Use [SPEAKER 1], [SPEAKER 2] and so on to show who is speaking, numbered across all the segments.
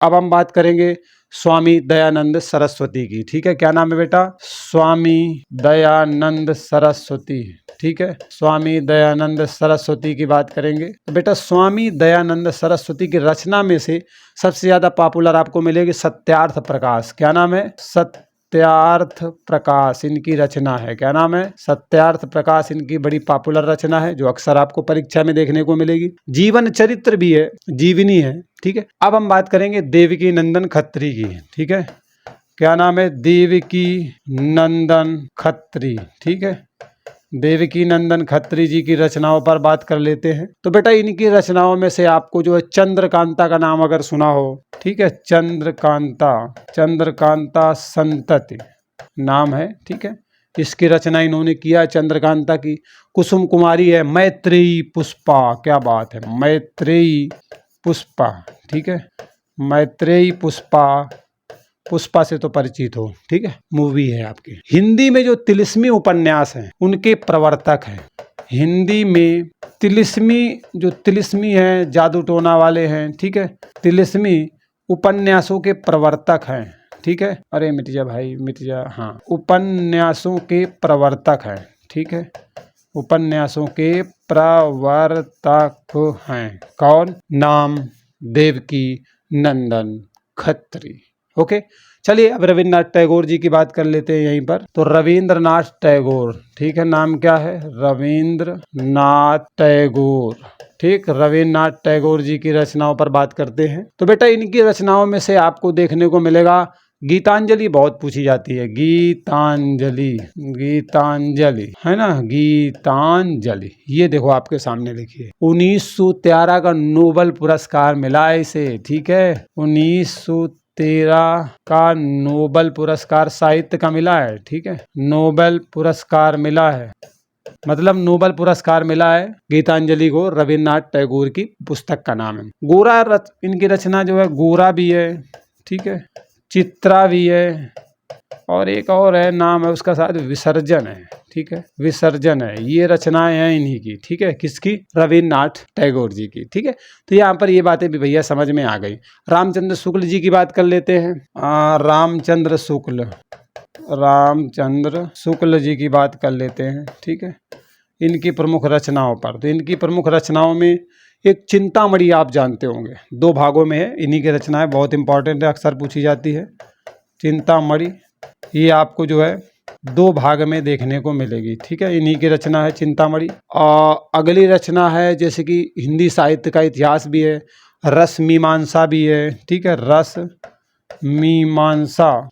[SPEAKER 1] अब हम बात करेंगे स्वामी दयानंद सरस्वती की। ठीक है, क्या नाम है बेटा? स्वामी दयानंद सरस्वती। ठीक है, स्वामी दयानंद सरस्वती की बात करेंगे। तो बेटा स्वामी दयानंद सरस्वती की रचना में से सबसे ज्यादा पॉपुलर आपको मिलेगी सत्यार्थ प्रकाश। क्या नाम है? सत्यार्थ प्रकाश इनकी रचना है। क्या नाम है? सत्यार्थ प्रकाश इनकी बड़ी पॉपुलर रचना है, जो अक्सर आपको परीक्षा में देखने को मिलेगी। जीवन चरित्र भी है, जीवनी है। ठीक है, अब हम बात करेंगे देवकी नंदन खत्री की। ठीक है, क्या नाम है? देवकी नंदन खत्री। ठीक है, देवकी नंदन खत्री जी की रचनाओं पर बात कर लेते हैं। तो बेटा इनकी रचनाओं में से आपको जो है चंद्रकांता का नाम अगर सुना हो, ठीक है, चंद्रकांता, चंद्रकांता संतति नाम है। ठीक है, इसकी रचना इन्होंने किया चंद्रकांता की। कुसुम कुमारी है, मैत्रेयी पुष्पा, क्या बात है, मैत्रेयी पुष्पा। ठीक है, मैत्रेयी पुष्पा, पुष्पा से तो परिचित हो। ठीक है, मूवी है आपकी। हिंदी में जो तिलिस्मी उपन्यास हैं उनके प्रवर्तक हैं। हिंदी में तिलिस्मी हैं, जादू टोना वाले हैं। ठीक है, तिलिस्मी उपन्यासों के प्रवर्तक हैं। ठीक है, अरे मिट जा भाई मिट जा, हाँ, उपन्यासों के प्रवर्तक हैं। ठीक है, उपन्यासों के प्रवर्तक हैं। कौन? नाम देवकी नंदन खत्री। ओके, चलिए अब रविन्द्रनाथ टैगोर जी की बात कर लेते हैं यहीं पर। तो रविंद्रनाथ टैगोर, ठीक है, नाम क्या है? रविंद्रनाथ टैगोर। ठीक, रविन्द्रनाथ टैगोर जी की रचनाओं पर बात करते हैं। तो बेटा इनकी रचनाओं में से आपको देखने को मिलेगा गीतांजलि, बहुत पूछी जाती है। गीतांजलि, गीतांजलि है ना, गीतांजलि, ये देखो आपके सामने लिखिए। 1913 का नोबेल पुरस्कार मिला है इसे। ठीक है, 1913 का नोबेल पुरस्कार साहित्य का मिला है। ठीक है, नोबेल पुरस्कार मिला है, मतलब नोबेल पुरस्कार मिला है गीतांजलि को। रविन्द्रनाथ टैगोर की पुस्तक का नाम है। गोरा इनकी रचना जो है, गोरा भी है। ठीक है, चित्रा भी है, और एक और है, नाम है उसका शायद विसर्जन है। ठीक है, विसर्जन है। ये रचनाएं हैं इन्हीं की। ठीक है, किसकी? रविन्द्रनाथ टैगोर जी की। ठीक है, तो यहाँ पर ये बातें भी भैया समझ में आ गई। रामचंद्र शुक्ल जी की बात कर लेते हैं। रामचंद्र शुक्ल, रामचंद्र शुक्ल जी की बात कर लेते हैं। ठीक है, इनकी प्रमुख रचनाओं पर। तो इनकी प्रमुख रचनाओं में एक चिंतामणि आप जानते होंगे, 2 भागों में है। इन्हीं की रचनाएं बहुत इंपॉर्टेंट है, अक्सर पूछी जाती है। चिंतामणि ये आपको जो है 2 भाग में देखने को मिलेगी। ठीक है, इन्हीं की रचना है चिंतामणि। और अगली रचना है, जैसे कि हिंदी साहित्य का इतिहास भी है, रस मीमांसा भी है। ठीक है, रस मीमांसा।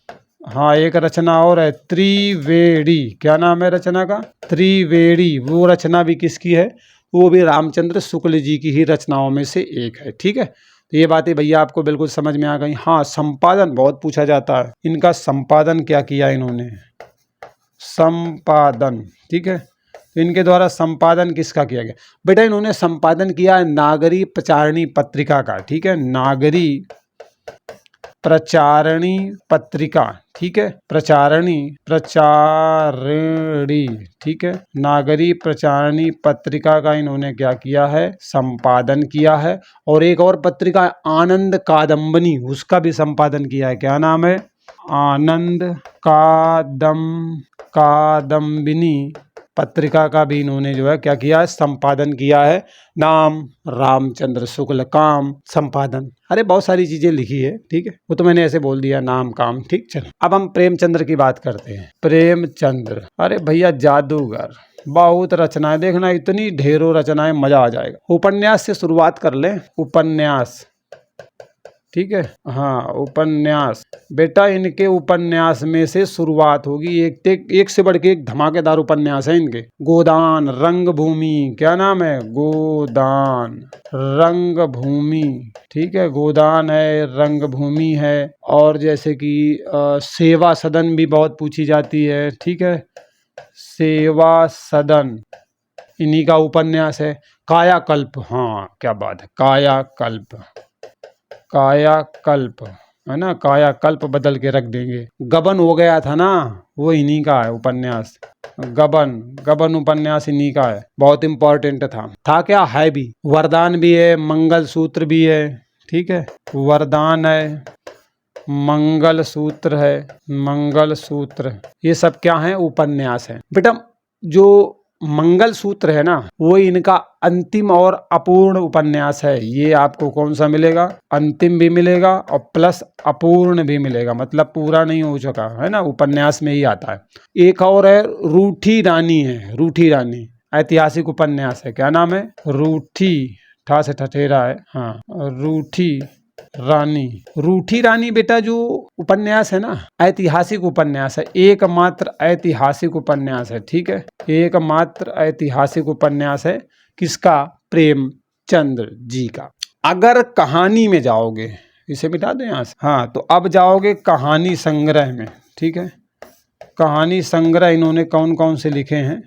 [SPEAKER 1] हाँ, एक रचना और है, त्रिवेणी। क्या नाम है रचना का? त्रिवेणी। वो रचना भी किसकी है? वो भी रामचंद्र शुक्ल जी की ही रचनाओं में से एक है। ठीक है, तो ये बातें भैया आपको बिल्कुल समझ में आ गई। हाँ, संपादन बहुत पूछा जाता है, इनका संपादन क्या किया इन्होंने? संपादन। ठीक है, तो इनके द्वारा संपादन किसका किया गया? बेटा इन्होंने संपादन किया है नागरी प्रचारणी पत्रिका का। ठीक है, नागरी प्रचारणी पत्रिका। ठीक है, प्रचारणी, प्रचारणी। ठीक है, नागरी प्रचारणी पत्रिका का इन्होंने क्या किया है? संपादन किया है। और एक और पत्रिका आनंद कादम्बिनी, उसका भी संपादन किया है। क्या नाम है? आनंद कादम्बिनी पत्रिका का भी इन्होंने जो है क्या किया है? संपादन किया है। नाम रामचंद्र शुक्ल, काम संपादन। अरे बहुत सारी चीजें लिखी है। ठीक है, वो तो मैंने ऐसे बोल दिया, नाम काम। ठीक, चलो अब हम प्रेमचंद्र की बात करते हैं। प्रेमचंद्र, अरे भैया जादूगर, बहुत रचनाएं, देखना इतनी ढेरों रचनाएं, मजा आ जाएगा। उपन्यास से शुरुआत कर लें, उपन्यास। ठीक है, हाँ, उपन्यास। बेटा इनके उपन्यास में से शुरुआत होगी, एक से बढ़ के एक धमाकेदार उपन्यास है इनके। गोदान, रंगभूमि। क्या नाम है? गोदान, रंगभूमि। ठीक है, गोदान है, रंगभूमि है। और जैसे कि सेवा सदन भी बहुत पूछी जाती है। ठीक है, सेवा सदन इन्हीं का उपन्यास है। कायाकल्प, हाँ क्या बात है, कायाकल्प, कायाकल्प है ना, कायाकल्प बदल के रख देंगे। गबन हो गया था ना, वो इन्हीं का है उपन्यास। गबन उपन्यास इन्हीं का है, बहुत इंपॉर्टेंट था क्या? है भी। वरदान भी है, मंगलसूत्र भी है। ठीक है, वरदान है, मंगल सूत्र है, मंगल सूत्र, ये सब क्या है? उपन्यास है। बेटा जो मंगल सूत्र है ना, वो इनका अंतिम और अपूर्ण उपन्यास है। ये आपको कौन सा मिलेगा? अंतिम भी मिलेगा और प्लस अपूर्ण भी मिलेगा, मतलब पूरा नहीं हो चुका है ना, उपन्यास में ही आता है। एक और है रूठी रानी है, रूठी रानी, ऐतिहासिक उपन्यास है। क्या नाम है? रूठी, ठा से ठठेरा है, हाँ, रूठी रानी। रूठी रानी बेटा जो उपन्यास है ना, ऐतिहासिक उपन्यास है, एकमात्र ऐतिहासिक उपन्यास है। ठीक है, एकमात्र ऐतिहासिक उपन्यास है। किसका? प्रेमचंद्र जी का। अगर कहानी में जाओगे, इसे मिटा दो यहाँ से, हाँ, तो अब जाओगे कहानी संग्रह में। ठीक है, कहानी संग्रह इन्होंने कौन कौन से लिखे हैं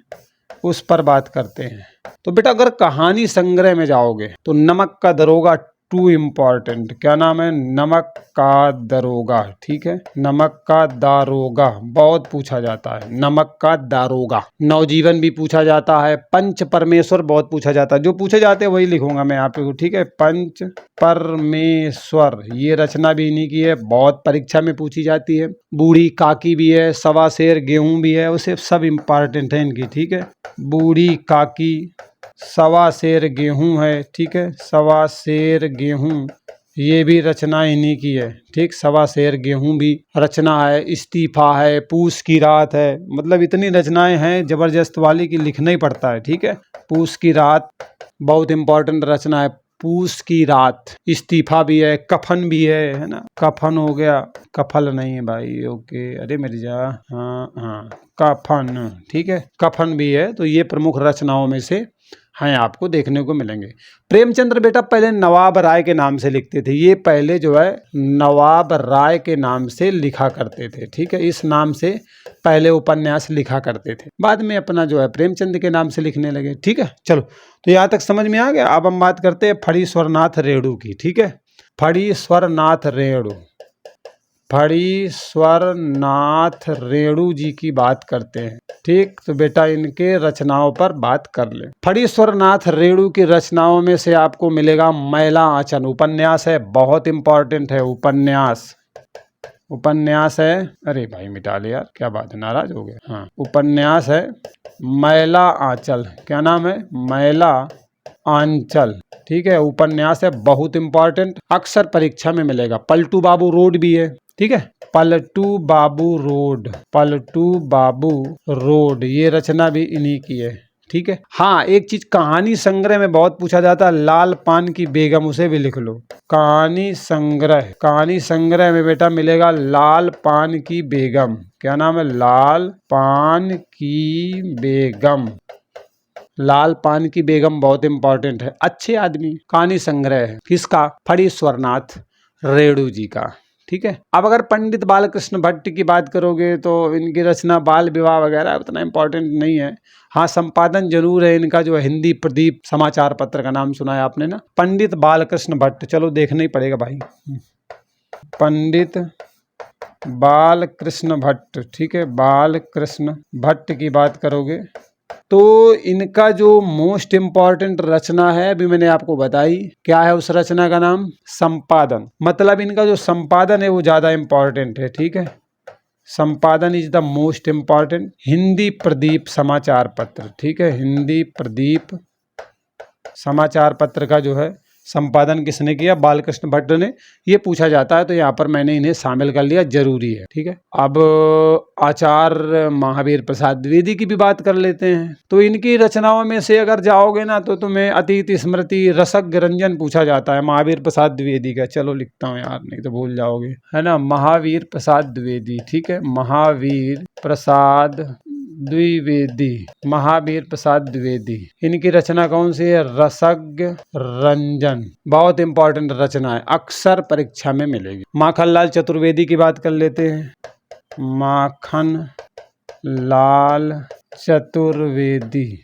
[SPEAKER 1] उस पर बात करते हैं। तो बेटा अगर कहानी संग्रह में जाओगे तो नमक का दरोगा टू इम्पॉर्टेंट। क्या नाम है? नमक का दरोगा। ठीक है, नमक का दारोगा बहुत पूछा जाता है, नमक का दारोगा। नवजीवन भी पूछा जाता है, पंच परमेश्वर बहुत पूछा जाता है। जो पूछे जाते हैं वही लिखूंगा मैं आप लोगों को। ठीक है, पंच परमेश्वर, ये रचना भी इन्हीं की है, बहुत परीक्षा में पूछी जाती है। बूढ़ी काकी भी है, सवा शेर गेहूं भी है, उसे सब इम्पॉर्टेंट है इनकी। ठीक है, बूढ़ी काकी, सवा शेर गेहूं है। ठीक है, सवा शेर गेहूं, ये भी रचना इन्हीं की है। ठीक, सवा शेर गेहूं भी रचना है। इस्तीफा है, पूस की रात है, मतलब इतनी रचनाएं हैं जबरदस्त वाली की लिखना ही पड़ता है। ठीक है, पूस की रात बहुत इंपॉर्टेंट रचना है, पूस की रात। इस्तीफा भी है, कफन भी है ना, कफन हो गया, कफल नहीं है भाई, ओके, अरे मेरी जा, हाँ हाँ, कफन। ठीक है, कफन भी है। तो ये प्रमुख रचनाओं में से हैं, आपको देखने को मिलेंगे। प्रेमचंद्र बेटा पहले नवाब राय के नाम से लिखते थे, ये पहले जो है नवाब राय के नाम से लिखा करते थे। ठीक है, इस नाम से पहले उपन्यास लिखा करते थे, बाद में अपना जो है प्रेमचंद के नाम से लिखने लगे। ठीक है, चलो तो यहाँ तक समझ में आ गया। अब हम बात करते हैं फणीश्वरनाथ रेणु की। ठीक है, फणीश्वरनाथ रेणु, फणीश्वरनाथ रेणु जी की बात करते हैं। ठीक, तो बेटा इनके रचनाओं पर बात कर ले। फणीश्वरनाथ रेणु की रचनाओं में से आपको मिलेगा मैला आंचल, उपन्यास है, बहुत इंपॉर्टेंट है, उपन्यास, उपन्यास है। अरे भाई मिटा ले यार, क्या बात है, नाराज हो गए? हाँ, उपन्यास है मैला आंचल। क्या नाम है? मैला आंचल। ठीक है, उपन्यास है, बहुत इंपॉर्टेंट, अक्सर परीक्षा में मिलेगा। पलटू बाबू रोड भी है। ठीक है, पलटू बाबू रोड, पलटू बाबू रोड, ये रचना भी इन्हीं की है। ठीक है, हाँ, एक चीज कहानी संग्रह में बहुत पूछा जाता है, लाल पान की बेगम, उसे भी लिख लो। कहानी संग्रह, कहानी संग्रह में बेटा मिलेगा लाल पान की बेगम। क्या नाम है? लाल पान की बेगम। लाल पान की बेगम बहुत इंपॉर्टेंट है, अच्छे आदमी। कहानी संग्रह है, किसका? फणीश्वरनाथ रेणु जी का। ठीक है, अब अगर पंडित बालकृष्ण भट्ट की बात करोगे तो इनकी रचना बाल विवाह वगैरह उतना इंपॉर्टेंट नहीं है। हाँ, संपादन जरूर है इनका, जो है हिंदी प्रदीप समाचार पत्र का नाम सुना है आपने ना, पंडित बालकृष्ण भट्ट, चलो देखना ही पड़ेगा भाई, पंडित बालकृष्ण भट्ट। ठीक है, बालकृष्ण भट्ट की बात करोगे तो इनका जो मोस्ट इम्पॉर्टेंट रचना है अभी मैंने आपको बताई, क्या है उस रचना का नाम? संपादन। मतलब इनका जो संपादन है वो ज्यादा इम्पॉर्टेंट है। ठीक है, संपादन is the most important. Hindi Pradeep समाचार पत्र। ठीक है, हिंदी प्रदीप समाचार पत्र का जो है संपादन किसने किया? बालकृष्ण भट्ट ने। ये पूछा जाता है तो यहाँ पर मैंने इन्हें शामिल कर लिया, जरूरी है। ठीक है, अब आचार्य महावीर प्रसाद द्विवेदी की भी बात कर लेते हैं। तो इनकी रचनाओं में से अगर जाओगे ना तो तुम्हें अतीत स्मृति रसज्ञ रंजन पूछा जाता है, महावीर प्रसाद द्विवेदी का। चलो लिखता हूँ यार, नहीं तो भूल जाओगे, है ना, महावीर प्रसाद द्विवेदी। ठीक है, महावीर प्रसाद द्विवेदी, महावीर प्रसाद द्विवेदी, इनकी रचना कौन सी है? रसज्ञ रंजन, बहुत इंपॉर्टेंट रचना है, अक्सर परीक्षा में मिलेगी। माखनलाल चतुर्वेदी की बात कर लेते हैं। माखनलाल चतुर्वेदी,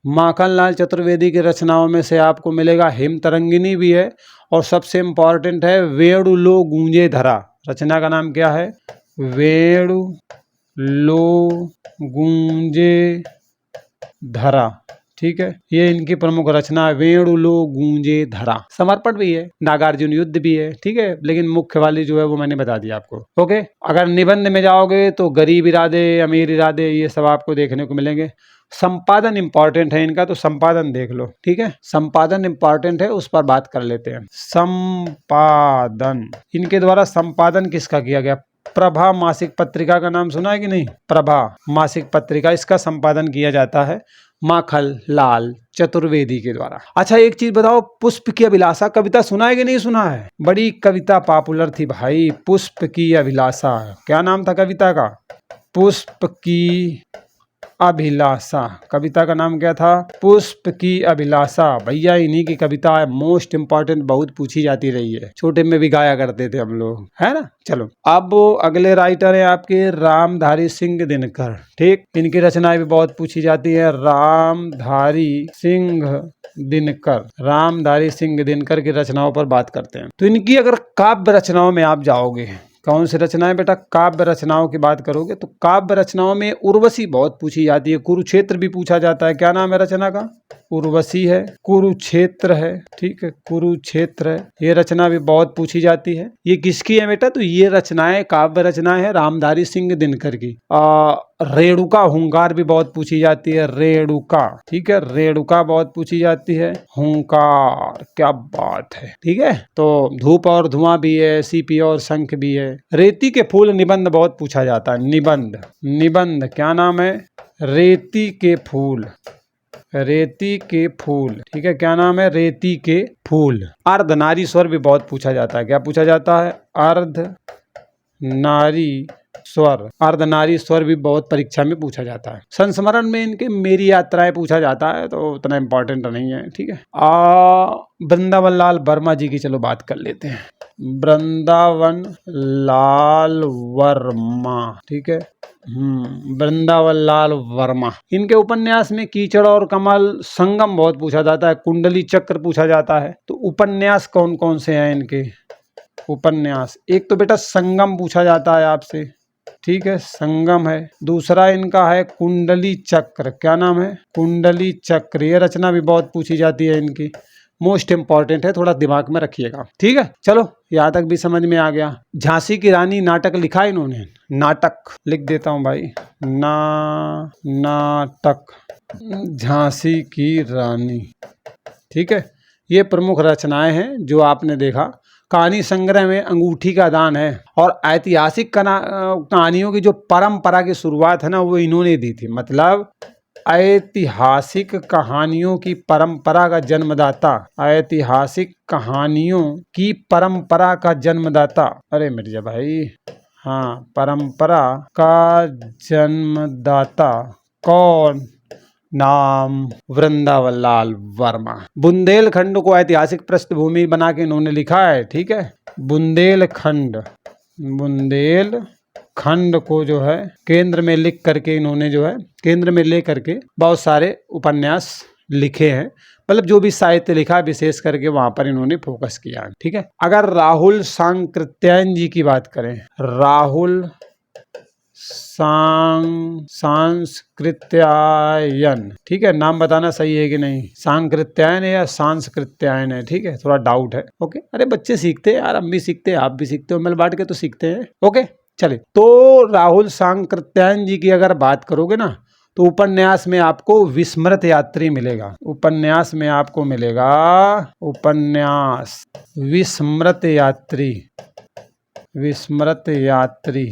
[SPEAKER 1] माखनलाल चतुर्वेदी की रचनाओं में से आपको मिलेगा हिमतरंगिनी भी है, और सबसे इंपॉर्टेंट है वेणु लो गूंजे धरा। रचना का नाम क्या है? वेणु लो गूंजे धरा। ठीक है, ये इनकी प्रमुख रचना है। वेणुलो गूंजे धरा, समर्पण भी है, नागार्जुन युद्ध भी है, ठीक है, लेकिन मुख्य वाली जो है वो मैंने बता दिया आपको। ओके, अगर निबंध में जाओगे तो गरीब इरादे, अमीर इरादे, ये सब आपको देखने को मिलेंगे। संपादन इंपॉर्टेंट है इनका, तो संपादन देख लो, ठीक है, संपादन इंपॉर्टेंट है, उस पर बात कर लेते हैं। संपादन, इनके द्वारा संपादन किसका किया गया? प्रभा मासिक पत्रिका का नाम सुना है कि नहीं? प्रभा मासिक पत्रिका, इसका संपादन किया जाता है माखन लाल चतुर्वेदी के द्वारा। अच्छा एक चीज बताओ, पुष्प की अभिलाषा कविता सुना है कि नहीं सुना है? बड़ी कविता पॉपुलर थी भाई, पुष्प की अभिलाषा। क्या नाम था कविता का? पुष्प की अभिलाषा। कविता का नाम क्या था? पुष्प की अभिलाषा। भैया इन्हीं की कविता है, मोस्ट इंपॉर्टेंट, बहुत पूछी जाती रही है, छोटे में भी गाया करते थे हम लोग, है ना। चलो अब अगले राइटर है आपके रामधारी सिंह दिनकर, ठीक, इनकी रचनाएं भी बहुत पूछी जाती है। रामधारी सिंह दिनकर, रामधारी सिंह दिनकर की रचनाओं पर बात करते हैं। तो इनकी अगर काव्य रचनाओं में आप जाओगे, कौन सी रचनाएं बेटा? काव्य रचनाओं की बात करोगे तो काव्य रचनाओं में उर्वशी बहुत पूछी जाती है, कुरुक्षेत्र भी पूछा जाता है। क्या नाम है रचना का? उर्वशी है, कुरुक्षेत्र है, ठीक है, कुरुक्षेत्र है, ये रचना भी बहुत पूछी जाती है। ये किसकी है बेटा? तो ये रचनाएं काव्य रचनाएं है रामधारी सिंह दिनकर की। रेणुका हुंकार भी बहुत पूछी जाती है, रेणुका, ठीक है, रेणुका बहुत पूछी जाती है। हुंकार, क्या बात है, ठीक है। तो धूप और धुआं भी है, सीपी और शंख भी है। रेती के फूल निबंध बहुत पूछा जाता है, निबंध, निबंध क्या नाम है? रेती के फूल, रेती के फूल, ठीक है, क्या नाम है? रेती के फूल। अर्धनारीश्वर भी बहुत पूछा जाता है। क्या पूछा जाता है? अर्धनारीश्वर, अर्धनारीश्वर भी बहुत परीक्षा में पूछा जाता है। संस्मरण में इनके मेरी यात्राएं पूछा जाता है, तो उतना इंपॉर्टेंट नहीं है, ठीक है। वृंदावन लाल वर्मा जी की चलो बात कर लेते हैं। वृंदावन लाल वर्मा, ठीक है, वृंदावन लाल वर्मा, इनके उपन्यास में कीचड़ और कमल, संगम बहुत पूछा जाता है, कुंडली चक्र पूछा जाता है। तो उपन्यास कौन कौन से हैं इनके? उपन्यास, एक तो बेटा संगम पूछा जाता है आपसे, ठीक है, संगम है। दूसरा इनका है कुंडली चक्र। क्या नाम है? कुंडली चक्र। ये रचना भी बहुत पूछी जाती है इनकी, मोस्ट इंपॉर्टेंट है, थोड़ा दिमाग में रखिएगा, ठीक है। चलो यहाँ तक भी समझ में आ गया। झांसी की रानी नाटक लिखा इन्होंने, नाटक लिख देता हूँ भाई, नाटक, झांसी की रानी, ठीक है। ये प्रमुख रचनाएं हैं जो आपने देखा। कहानी संग्रह में अंगूठी का दान है, और ऐतिहासिक कहानियों की जो परंपरा की शुरुआत है ना, वो इन्होंने दी थी। मतलब ऐतिहासिक कहानियों की परंपरा का जन्मदाता, ऐतिहासिक कहानियों की परंपरा का जन्मदाता, अरे मिर्जा भाई, हाँ, परंपरा का जन्मदाता कौन? नाम वृंदावन लाल वर्मा। बुंदेलखंड को ऐतिहासिक पृष्ठभूमि बना के इन्होंने लिखा है, ठीक है। बुंदेलखंड, बुंदेलखंड को जो है केंद्र में लिख करके इन्होंने जो है केंद्र में ले करके बहुत सारे उपन्यास लिखे हैं। मतलब जो भी साहित्य लिखा है विशेष करके वहां पर इन्होंने फोकस किया है, ठीक है। अगर राहुल सांकृत्यायन जी की बात करें, राहुल सांस्कृत्यायन, ठीक है, नाम बताना सही है कि नहीं, सांकृत्यायन है या सांस्कृत्यायन है, ठीक है, थोड़ा डाउट है। ओके, अरे बच्चे सीखते हैं यार, हम भी सीखते हैं, आप भी सीखते हो, मिल बांट के तो सीखते हैं। ओके चले, तो राहुल सांकृत्यायन जी की अगर बात करोगे ना, तो उपन्यास में आपको विस्मृत यात्री मिलेगा, उपन्यास में आपको मिलेगा उपन्यास विस्मृत यात्री, विस्मृत यात्री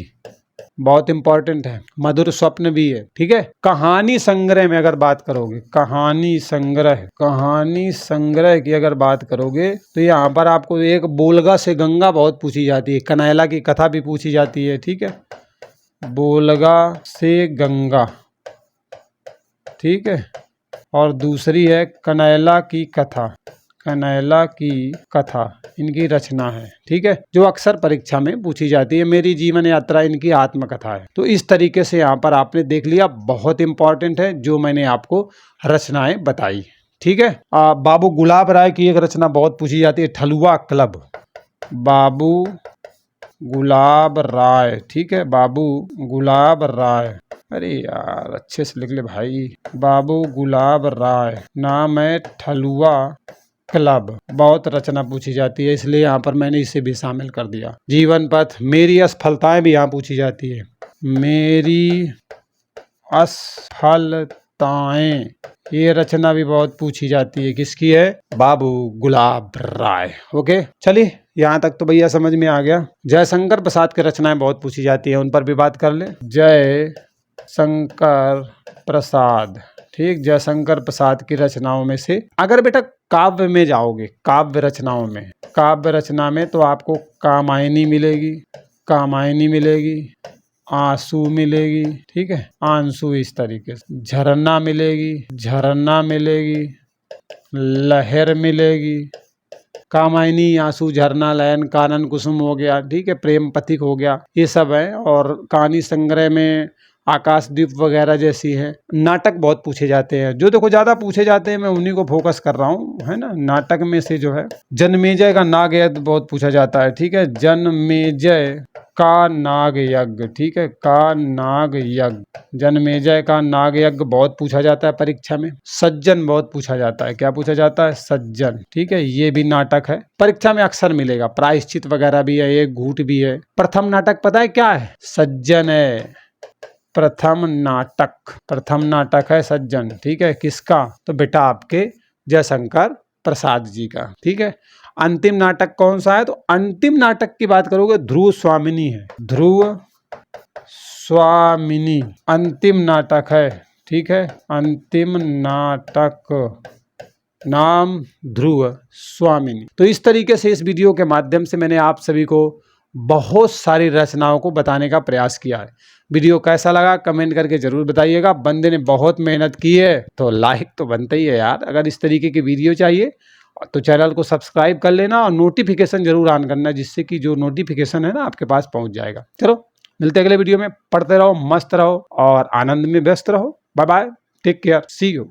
[SPEAKER 1] बहुत इंपॉर्टेंट है। मधुर स्वप्न भी है, ठीक है। कहानी संग्रह में अगर बात करोगे, कहानी संग्रह की अगर बात करोगे, तो यहाँ पर आपको एक बोलगा से गंगा बहुत पूछी जाती है, कनैला की कथा भी पूछी जाती है, ठीक है, बोलगा से गंगा, ठीक है। और दूसरी है कनैला की कथा, कनैला की कथा इनकी रचना है, ठीक है, जो अक्सर परीक्षा में पूछी जाती है। मेरी जीवन यात्रा इनकी आत्मकथा है। तो इस तरीके से यहाँ पर आपने देख लिया, बहुत इंपॉर्टेंट है जो मैंने आपको रचनाएं बताई, ठीक है। बाबू गुलाब राय की एक रचना बहुत पूछी जाती है, ठलुआ क्लब, बाबू गुलाब राय, ठीक है, बाबू गुलाब राय। अरे यार अच्छे से लिख ले भाई, बाबू गुलाब राय। नाम है ठलुआ क्लब। बहुत रचना पूछी जाती है, इसलिए यहाँ पर मैंने इसे भी शामिल कर दिया। जीवन पथ, मेरी असफलताएं भी यहाँ पूछी जाती है। मेरी असफलताएं, ये रचना भी बहुत पूछी जाती है। किसकी है? बाबू गुलाब राय। ओके, चलिए यहाँ तक तो भैया समझ में आ गया। जयशंकर प्रसाद की रचनाएं बहुत पूछी जाती है, उन पर भी बात कर ले। जय शंकर प्रसाद, ठीक, जयशंकर प्रसाद की रचनाओं में से अगर बेटा काव्य में जाओगे, काव्य रचनाओं में, काव्य रचना में तो आपको कामायनी मिलेगी, कामायनी मिलेगी, आंसू मिलेगी, ठीक है, आंसू इस तरीके से, झरना मिलेगी, झरना मिलेगी, लहर मिलेगी। कामायनी, आंसू, झरना, लयन, कानन, कुसुम हो गया, ठीक है, प्रेम पथिक हो गया, ये सब है। और कहानी संग्रह में आकाशदीप वगैरह जैसी है। नाटक बहुत पूछे जाते हैं, जो देखो ज्यादा पूछे जाते हैं मैं उन्हीं को फोकस कर रहा हूँ, है ना। नाटक में से जो है जन्मेजय का नाग यज्ञ बहुत पूछा जाता है, ठीक है, जन्मेजय का नाग यज्ञ, ठीक है, का नाग यज्ञ, जन्मेजय का नाग यज्ञ बहुत पूछा जाता है परीक्षा में। सज्जन बहुत पूछा जाता है, क्या पूछा जाता है? सज्जन, ठीक है, ये भी नाटक है, परीक्षा में अक्सर मिलेगा। प्रायश्चित वगैरह भी है, एक घूट भी है। प्रथम नाटक पता है क्या है? सज्जन है, प्रथम नाटक, प्रथम नाटक है सज्जन, ठीक है, किसका? तो बेटा आपके जयशंकर प्रसाद जी का, ठीक है। अंतिम नाटक कौन सा है? तो अंतिम नाटक की बात करोगे ध्रुव स्वामिनी है, ध्रुव स्वामिनी अंतिम नाटक है, ठीक है, अंतिम नाटक, नाम ध्रुव स्वामिनी। तो इस तरीके से इस वीडियो के माध्यम से मैंने आप सभी को बहुत सारी रचनाओं को बताने का प्रयास किया है। वीडियो कैसा लगा कमेंट करके जरूर बताइएगा। बंदे ने बहुत मेहनत की है तो लाइक तो बनता ही है यार। अगर इस तरीके की वीडियो चाहिए तो चैनल को सब्सक्राइब कर लेना और नोटिफिकेशन जरूर ऑन करना, जिससे कि जो नोटिफिकेशन है ना आपके पास पहुंच जाएगा। चलो मिलते हैं अगले वीडियो में। पढ़ते रहो, मस्त रहो और आनंद में व्यस्त रहो। Bye bye, take care, see you.